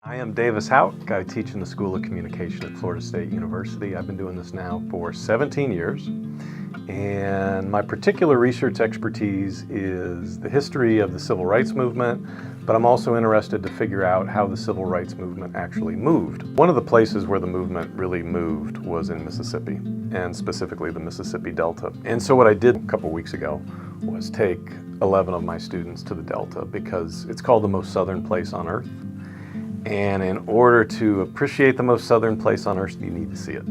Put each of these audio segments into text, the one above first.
I am Davis Houck. I teach in the School of Communication at Florida State University. I've been doing this now for 17 years. And my particular research expertise is the history of the civil rights movement, but I'm also interested to figure out how the civil rights movement actually moved. One of the places where the movement really moved was in Mississippi, and specifically the Mississippi Delta. And so what I did a couple weeks ago was take 11 of my students to the Delta because it's called the most southern place on earth. And in order to appreciate the most southern place on earth, you need to see it.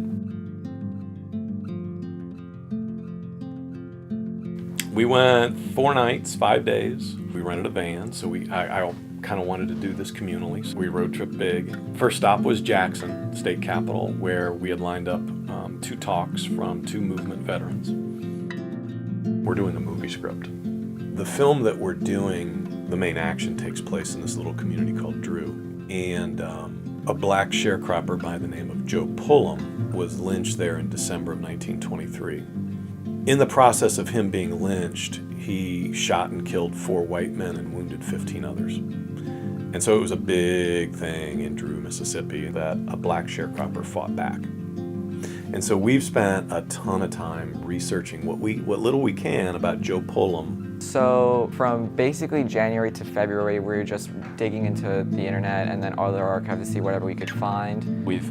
We went 4 nights, 5 days. We rented a van, so I kind of wanted to do this communally. So we road trip big. First stop was Jackson, state capital, where we had lined up 2 talks from 2 movement veterans. We're doing a movie script. The film that we're doing, the main action takes place in this little community called Drew. And a black sharecropper by the name of Joe Pullum was lynched there in December of 1923. In the process of him being lynched, he shot and killed 4 white men and wounded 15 others. And so it was a big thing in Drew, Mississippi, that a black sharecropper fought back. And so we've spent a ton of time researching what little we can about Joe Pullum. So from basically January to February, we were just digging into the internet and then other archives to see whatever we could find. We've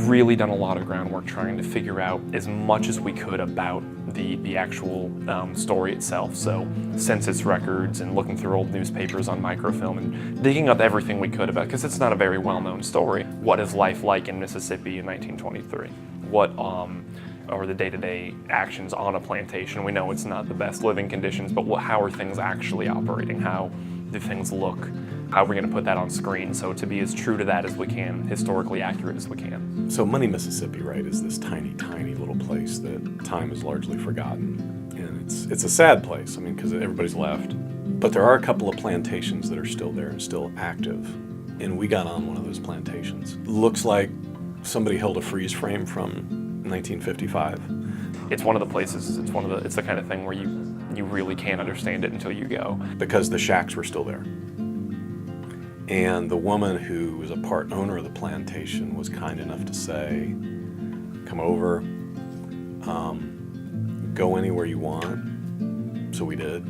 really done a lot of groundwork trying to figure out as much as we could about the actual story itself. So census records and looking through old newspapers on microfilm and digging up everything we could about, because it's not a very well-known story. What is life like in Mississippi in 1923? What are the day-to-day actions on a plantation? We know it's not the best living conditions, but how are things actually operating? How do things look? How are we going to put that on screen? So to be as true to that as we can, historically accurate as we can. So Money, Mississippi, right, is this tiny, tiny little place that time has largely forgotten. And it's a sad place, I mean, because everybody's left. But there are a couple of plantations that are still there and still active. And we got on one of those plantations. Looks like somebody held a freeze frame from 1955. It's one of the places, it's the kind of thing where you really can't understand it until you go. Because the shacks were still there. And the woman who was a part owner of the plantation was kind enough to say, come over, go anywhere you want. So we did.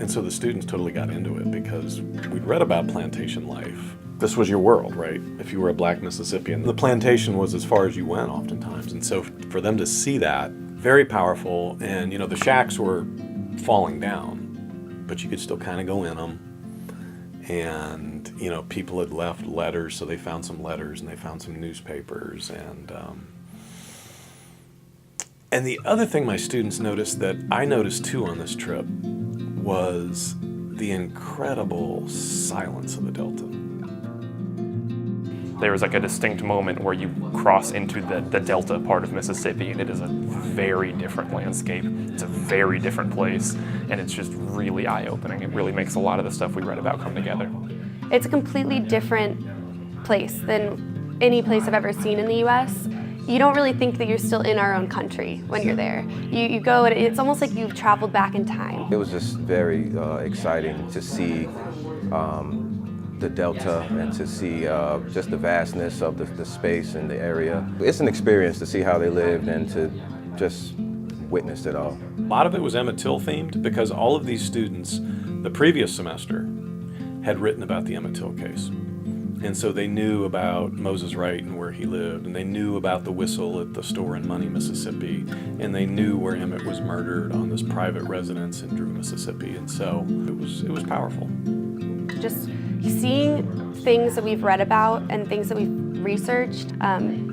And so the students totally got into it because we'd read about plantation life. This was your world, right? If you were a black Mississippian. The plantation was as far as you went oftentimes. And so for them to see that, very powerful. And, you know, the shacks were falling down, but you could still kind of go in them. And, you know, people had left letters, so they found some letters and they found some newspapers. And the other thing my students noticed that I noticed too on this trip was the incredible silence of the Delta. There was like a distinct moment where you cross into the Delta part of Mississippi, and it is a very different landscape. It's a very different place, and it's just really eye-opening. It really makes a lot of the stuff we read about come together. It's a completely different place than any place I've ever seen in the U.S. You don't really think that you're still in our own country when you're there. You go, and it's almost like you've traveled back in time. It was just very exciting to see the Delta and to see just the vastness of the space and the area. It's an experience to see how they lived and to just witness it all. A lot of it was Emmett Till themed because all of these students the previous semester had written about the Emmett Till case. And so they knew about Moses Wright and where he lived, and they knew about the whistle at the store in Money, Mississippi, and they knew where Emmett was murdered on this private residence in Drew, Mississippi. And so it was powerful. Just seeing things that we've read about and things that we've researched,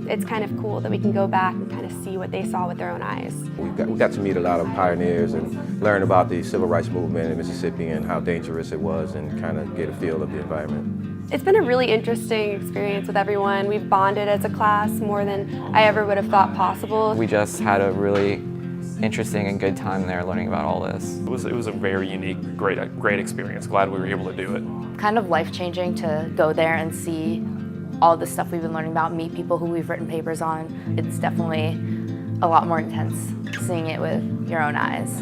it's kind of cool that we can go back and kind of see what they saw with their own eyes. We got to meet a lot of pioneers and learn about the civil rights movement in Mississippi and how dangerous it was and kind of get a feel of the environment. It's been a really interesting experience with everyone. We've bonded as a class more than I ever would have thought possible. We just had a really interesting and good time there learning about all this. It was a very unique, great experience. Glad we were able to do it. Kind of life-changing to go there and see all the stuff we've been learning about, meet people who we've written papers on. It's definitely a lot more intense seeing it with your own eyes.